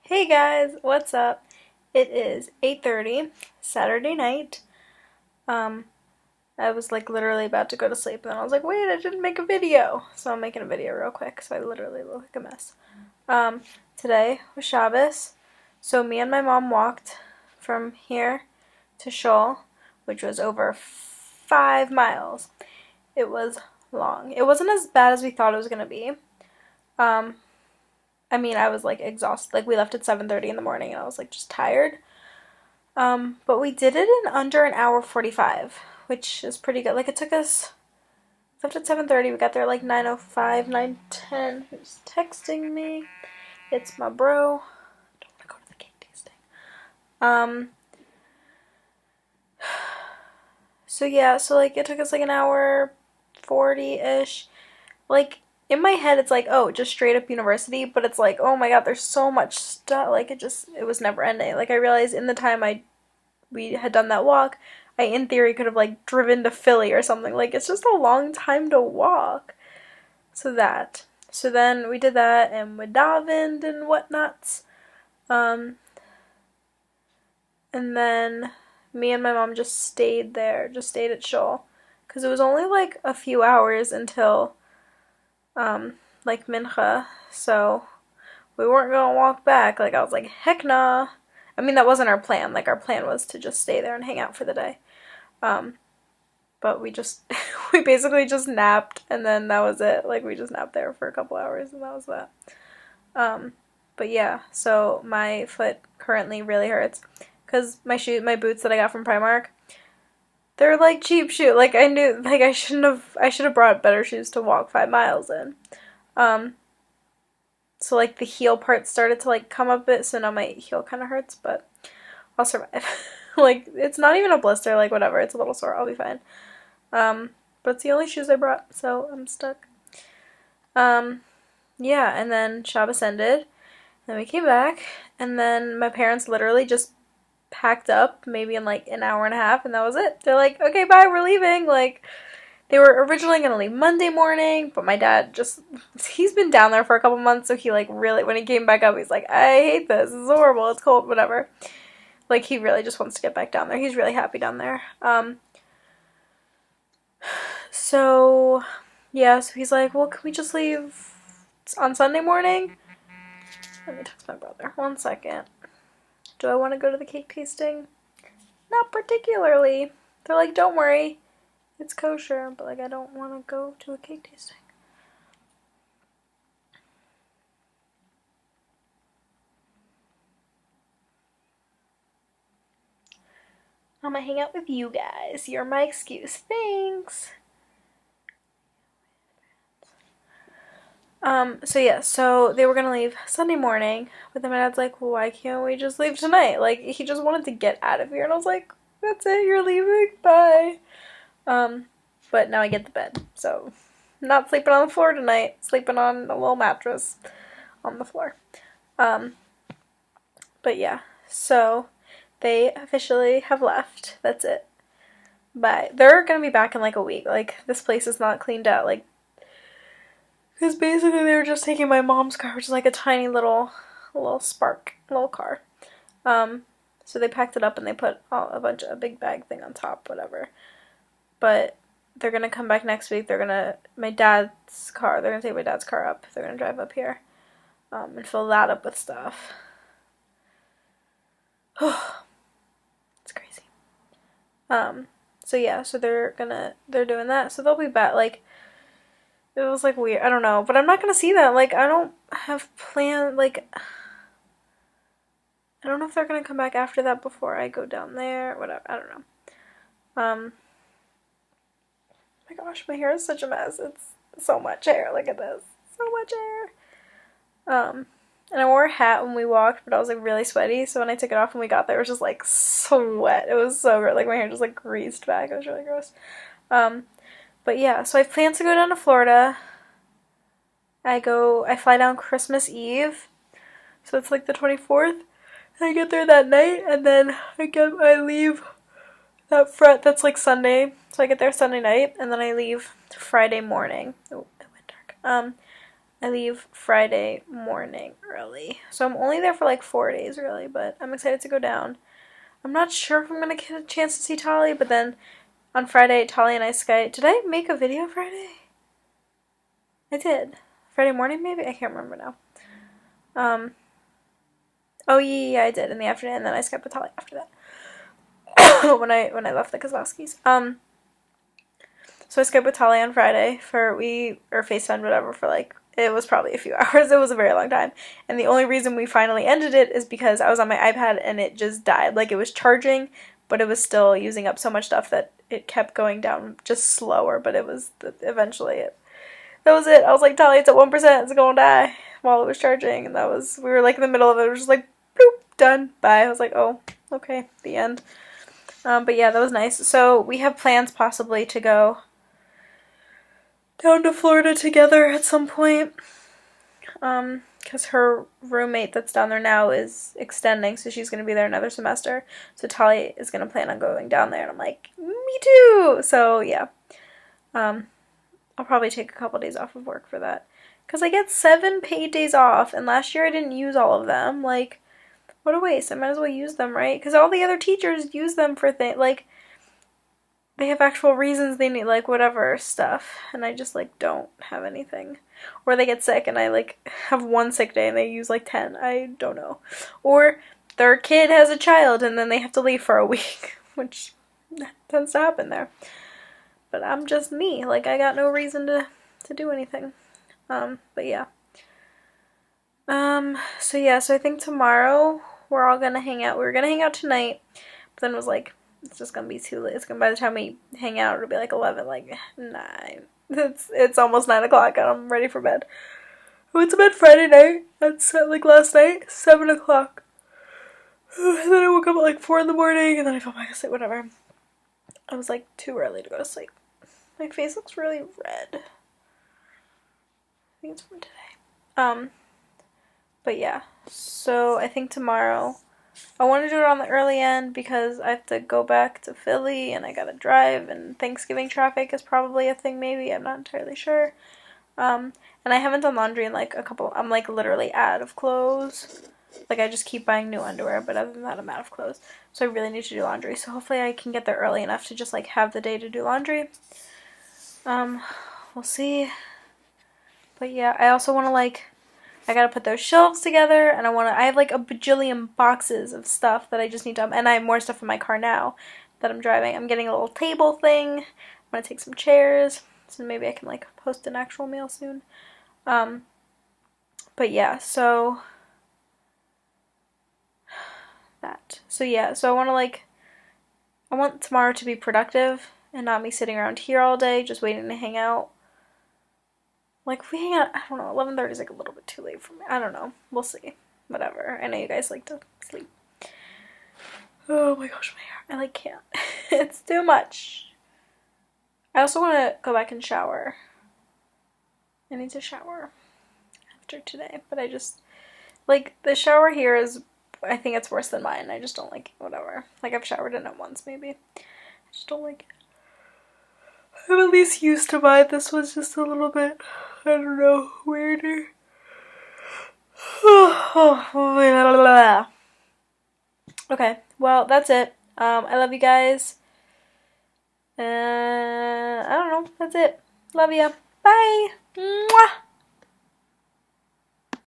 Hey guys, what's up? It is 8:30 Saturday night. Um, I was like literally about to go to sleep and then I was like, wait, I didn't make a video. So I'm making a video real quick, so I literally look like a mess. Um, Today was Shabbos. So me and my mom walked from here to Shul, which was over 5 miles. It was long. It wasn't as bad as we thought it was gonna be. Um, I was like exhausted. Like we left at 7:30 in the morning and I was like just tired. But we did it in under an hour 45, which is pretty good. Like it took us left at 7:30. We got there like 9:05, 9:10. Who's texting me? It's my bro. I don't want to go to the cake tasting. Um so yeah, so like it took us like an hour 40-ish. Like in my head it's like, oh, just straight up university, but it's like, oh my god, there's so much stuff. Like it was never ending. Like I realized in the time we had done that walk, I in theory could have like driven to Philly or something. Like it's just a long time to walk. So that. So then we did that and we davened and whatnots. Um, and then me and my mom just stayed there, just stayed at Shul. Because it was only like a few hours until like mincha. So we weren't gonna walk back. Like I was like, heck nah. That wasn't our plan. Like our plan was to just stay there and hang out for the day. Um, but we just we basically just napped and then that was it. Like we just napped there for a couple hours and that was that. Um, but yeah, so my foot currently really hurts because my boots that I got from Primark, they're like cheap shoe. Like I knew, like I should have brought better shoes to walk 5 miles in. Um, so like the heel part started to like come up a bit, so now my heel kind of hurts, but I'll survive. Like it's not even a blister, like whatever. It's a little sore. I'll be fine. But it's the only shoes I brought, so I'm stuck. Um, yeah, and then Shabbos ended, then we came back, and then my parents literally just packed up, maybe in like an hour and a half, and that was it. They're like, okay, bye, we're leaving. Like, they were originally gonna leave Monday morning, but my dad he's been down there for a couple months, so he like really, when he came back up, he's like, I hate this, this is horrible, it's cold, whatever. Like, he really just wants to get back down there. He's really happy down there. So, yeah, so he's like, well, can we just leave on Sunday morning? Let me text my brother. 1 second. Do I want to go to the cake tasting? Not particularly. They're like, don't worry, it's kosher, but like, I don't want to go to a cake tasting. I'm gonna hang out with you guys. You're my excuse. Thanks. So yeah, so they were gonna leave Sunday morning, but then my dad's like, well, why can't we just leave tonight? Like, he just wanted to get out of here, and I was like, that's it, you're leaving, bye. But now I get the bed, so not sleeping on the floor tonight, sleeping on a little mattress on the floor. Um, but yeah, so they officially have left. That's it. Bye. They're gonna be back in like a week. Like, this place is not cleaned out. Like, because basically they were just taking my mom's car, which is like a tiny little spark, little car. So they packed it up and they put a big bag thing on top, whatever. But they're gonna come back next week. They're gonna take my dad's car up. They're gonna drive up here, and fill that up with stuff. It's crazy. So yeah, so they're doing that. So they'll be back. Like, it was like weird. I don't know, but I'm not gonna see them. Like, I don't have planned. Like, I don't know if they're gonna come back after that before I go down there. Whatever. I don't know. Oh my gosh, my hair is such a mess. It's so much hair. Look at this. So much hair. And I wore a hat when we walked, but I was like really sweaty. So when I took it off when we got there, it was just like sweat. It was so gross. Like, my hair just like greased back. It was really gross. But yeah, so I plan to go down to Florida. I fly down Christmas Eve. So it's like the 24th. I get there that night, and then I leave that's like Sunday. So I get there Sunday night, and then I leave Friday morning. Oh, it went dark. I leave Friday morning early. So I'm only there for like 4 days really, but I'm excited to go down. I'm not sure if I'm gonna get a chance to see Tali, but then on Friday, Tali and I Skype. Did I make a video Friday? I did. Friday morning maybe? I can't remember now. Oh yeah, I did in the afternoon, and then I Skyped with Tali after that. when I left the Kozlowskis. So I Skyped with Tali on Friday or FaceTime, whatever, for like, it was probably a few hours. It was a very long time. And the only reason we finally ended it is because I was on my iPad and it just died. Like, it was charging, but it was still using up so much stuff that it kept going down just slower, but it was, eventually that was it. I was like, Tali, it's at 1%, it's gonna die, while it was charging, and we were like in the middle of it, it was just like, bloop, done, bye. I was like, oh, okay, the end. But yeah, that was nice. So we have plans possibly to go down to Florida together at some point, because her roommate that's down there now is extending, so she's going to be there another semester, so Tali is going to plan on going down there, and I'm like, me too! So yeah, I'll probably take a couple days off of work for that, because I get 7 paid days off, and last year I didn't use all of them. Like, what a waste. I might as well use them, right? Because all the other teachers use them for things, like, they have actual reasons they need, like, whatever stuff, and I just, like, don't have anything. Or they get sick, and I, like, have 1 sick day, and they use, like, 10. I don't know. Or their kid has a child, and then they have to leave for a week, which tends to happen there. But I'm just me. Like, I got no reason to do anything. But yeah. So yeah, so I think tomorrow we're all gonna hang out. We were gonna hang out tonight, but then it was like, it's just gonna be too late. It's gonna, by the time we hang out, it'll be like 11, like 9. It's almost 9 o'clock and I'm ready for bed. I went to bed Friday night, like last night, 7 o'clock. And then I woke up at like 4 in the morning, and then I fell back asleep, whatever. I was like too early to go to sleep. My face looks really red. I think it's from today. But yeah, so I think tomorrow, I want to do it on the early end because I have to go back to Philly and I gotta drive, and Thanksgiving traffic is probably a thing maybe, I'm not entirely sure. And I haven't done laundry in like I'm like literally out of clothes. Like, I just keep buying new underwear, but other than that, I'm out of clothes. So I really need to do laundry, so hopefully I can get there early enough to just like have the day to do laundry. We'll see. But yeah, I also want to like, I gotta put those shelves together, and I have like a bajillion boxes of stuff that I just need to, and I have more stuff in my car now that I'm driving. I'm getting a little table thing. I'm gonna take some chairs, so maybe I can like post an actual meal soon. But yeah, so that. So yeah, so I want tomorrow to be productive and not me sitting around here all day just waiting to hang out. Like, if we hang out, I don't know, 11:30 is like a little bit too late for me. I don't know. We'll see. Whatever. I know you guys like to sleep. Oh my gosh, my hair. I like can't. It's too much. I also want to go back and shower. I need to shower after today, but I just, like, the shower here is, I think it's worse than mine. I just don't like it. Whatever. Like, I've showered in it once, maybe. I just don't like it. I'm at least used to mine. This was just a little bit, I don't know, weirder. Okay, well, that's it. I love you guys. I don't know, that's it. Love ya. Bye. Mwah.